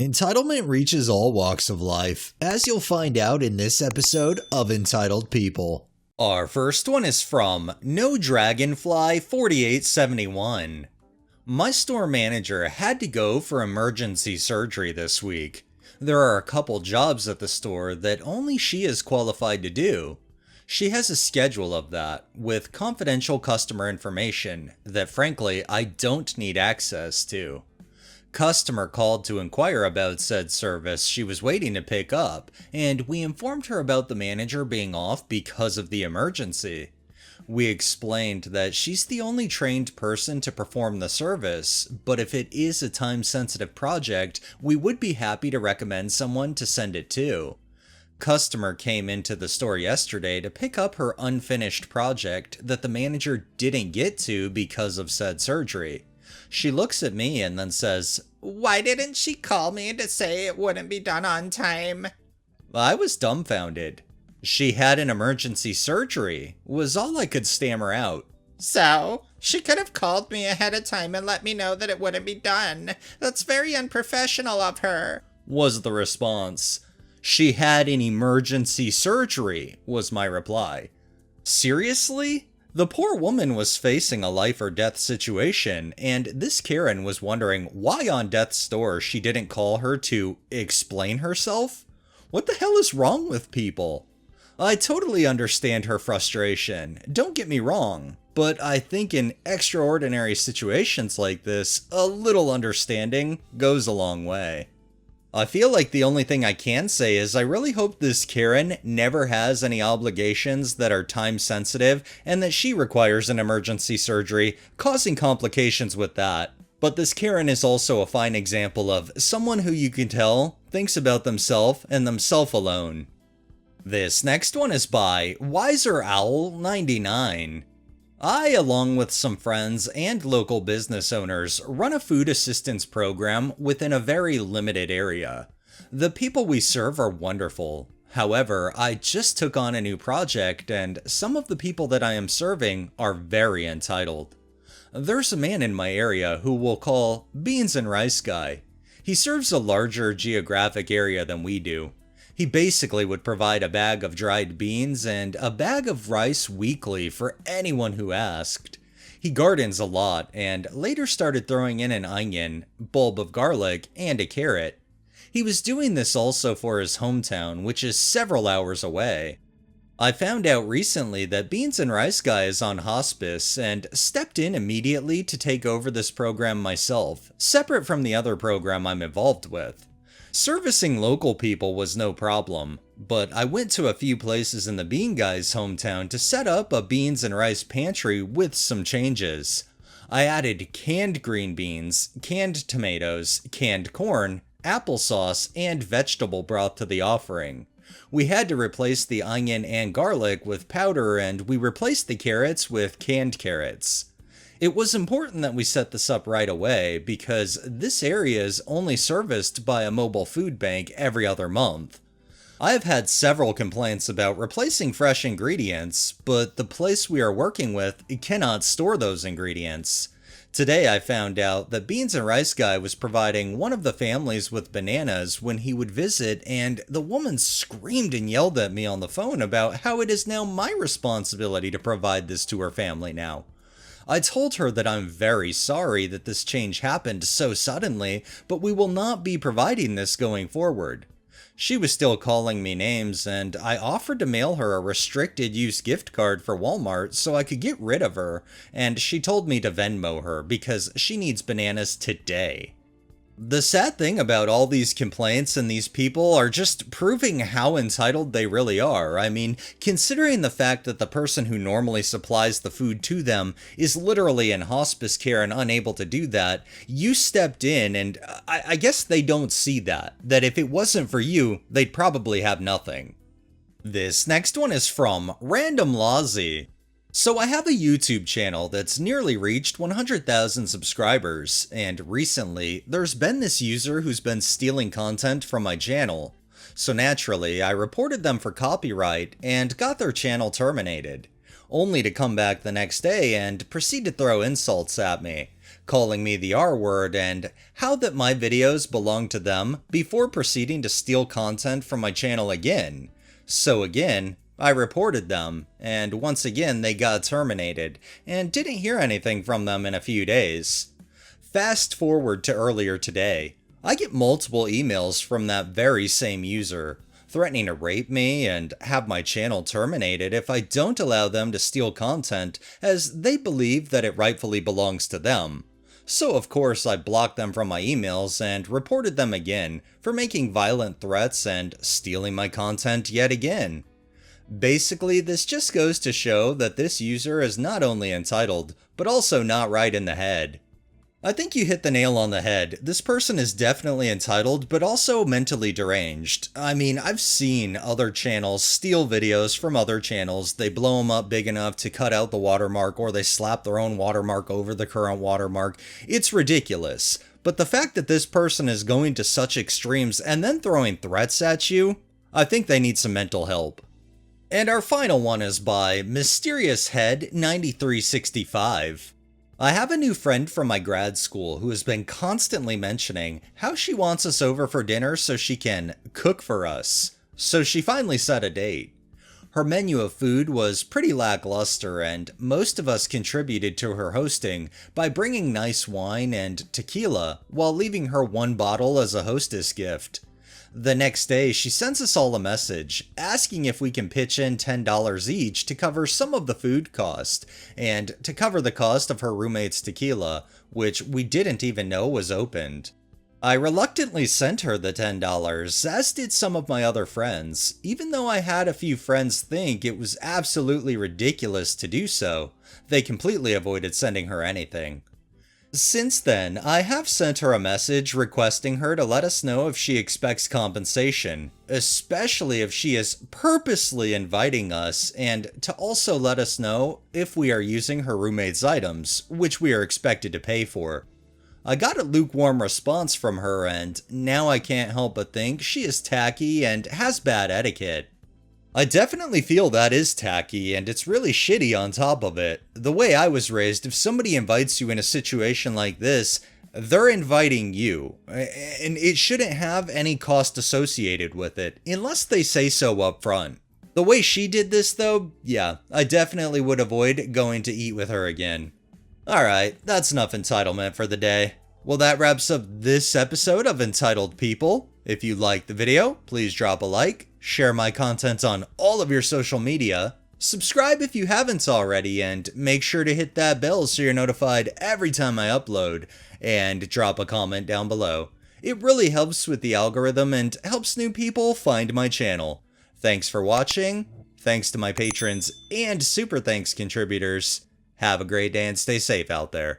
Entitlement reaches all walks of life, as you'll find out in this episode of Entitled People. Our first one is from No Dragonfly 4871. My store manager had to go for emergency surgery this week. There are a couple jobs at the store that only she is qualified to do. She has a schedule of that, with confidential customer information that frankly I don't need access to. Customer called to inquire about said service she was waiting to pick up, and we informed her about the manager being off because of the emergency. We explained that she's the only trained person to perform the service, but if it is a time-sensitive project, we would be happy to recommend someone to send it to. Customer came into the store yesterday to pick up her unfinished project that the manager didn't get to because of said surgery. She looks at me and then says, "Why didn't she call me to say it wouldn't be done on time?" I was dumbfounded. She had an emergency surgery, was all I could stammer out. So, she could have called me ahead of time and let me know that it wouldn't be done. That's very unprofessional of her, was the response. She had an emergency surgery, was my reply. Seriously? The poor woman was facing a life or death situation, and this Karen was wondering why on death's door she didn't call her to explain herself? What the hell is wrong with people? I totally understand her frustration, don't get me wrong, but I think in extraordinary situations like this, a little understanding goes a long way. I feel like the only thing I can say is I really hope this Karen never has any obligations that are time sensitive and that she requires an emergency surgery, causing complications with that. But this Karen is also a fine example of someone who you can tell thinks about themselves and themselves alone. This next one is by Wiser Owl 99. I, along with some friends and local business owners, run a food assistance program within a very limited area. The people we serve are wonderful. However, I just took on a new project and some of the people that I am serving are very entitled. There's a man in my area who we'll call Beans and Rice Guy. He serves a larger geographic area than we do. He basically would provide a bag of dried beans and a bag of rice weekly for anyone who asked. He gardens a lot and later started throwing in an onion, bulb of garlic, and a carrot. He was doing this also for his hometown, which is several hours away. I found out recently that Beans and Rice Guy is on hospice and stepped in immediately to take over this program myself, separate from the other program I'm involved with. Servicing local people was no problem, but I went to a few places in the Bean Guy's hometown to set up a beans and rice pantry with some changes. I added canned green beans, canned tomatoes, canned corn, applesauce, and vegetable broth to the offering. We had to replace the onion and garlic with powder, and we replaced the carrots with canned carrots. It was important that we set this up right away because this area is only serviced by a mobile food bank every other month. I have had several complaints about replacing fresh ingredients, but the place we are working with cannot store those ingredients. Today I found out that Beans and Rice Guy was providing one of the families with bananas when he would visit, and the woman screamed and yelled at me on the phone about how it is now my responsibility to provide this to her family now. I told her that I'm very sorry that this change happened so suddenly, but we will not be providing this going forward. She was still calling me names, and I offered to mail her a restricted use gift card for Walmart so I could get rid of her, and she told me to Venmo her because she needs bananas today. The sad thing about all these complaints and these people are just proving how entitled they really are. I mean, considering the fact that the person who normally supplies the food to them is literally in hospice care and unable to do that, you stepped in, and I guess they don't see that if it wasn't for you, they'd probably have nothing. This next one is from Random Lawsy. So I have a YouTube channel that's nearly reached 100,000 subscribers, and recently there's been this user who's been stealing content from my channel. So naturally, I reported them for copyright and got their channel terminated, only to come back the next day and proceed to throw insults at me, calling me the R word, and how that my videos belong to them before proceeding to steal content from my channel again. So again, I reported them, and once again they got terminated, and didn't hear anything from them in a few days. Fast forward to earlier today, I get multiple emails from that very same user, threatening to rape me and have my channel terminated if I don't allow them to steal content, as they believe that it rightfully belongs to them. So of course I blocked them from my emails and reported them again for making violent threats and stealing my content yet again. Basically, this just goes to show that this user is not only entitled, but also not right in the head. I think you hit the nail on the head. This person is definitely entitled, but also mentally deranged. I mean, I've seen other channels steal videos from other channels. They blow them up big enough to cut out the watermark, or they slap their own watermark over the current watermark. It's ridiculous. But the fact that this person is going to such extremes and then throwing threats at you, I think they need some mental help. And our final one is by Mysterious Head 9365. I have a new friend from my grad school who has been constantly mentioning how she wants us over for dinner so she can cook for us. So she finally set a date. Her menu of food was pretty lackluster, and most of us contributed to her hosting by bringing nice wine and tequila while leaving her one bottle as a hostess gift. The next day, she sends us all a message asking if we can pitch in $10 each to cover some of the food cost, and to cover the cost of her roommate's tequila, which we didn't even know was opened. I reluctantly sent her the $10, as did some of my other friends, even though I had a few friends think it was absolutely ridiculous to do so. They completely avoided sending her anything. Since then, I have sent her a message requesting her to let us know if she expects compensation, especially if she is purposely inviting us, and to also let us know if we are using her roommate's items, which we are expected to pay for. I got a lukewarm response from her, and now I can't help but think she is tacky and has bad etiquette. I definitely feel that is tacky, and it's really shitty on top of it. The way I was raised, if somebody invites you in a situation like this, they're inviting you, and it shouldn't have any cost associated with it, unless they say so up front. The way she did this though, yeah, I definitely would avoid going to eat with her again. Alright, that's enough entitlement for the day. Well, that wraps up this episode of Entitled People. If you liked the video, please drop a like, share my content on all of your social media, subscribe if you haven't already, and make sure to hit that bell so you're notified every time I upload, and drop a comment down below. It really helps with the algorithm and helps new people find my channel. Thanks for watching, thanks to my patrons and super thanks contributors. Have a great day and stay safe out there.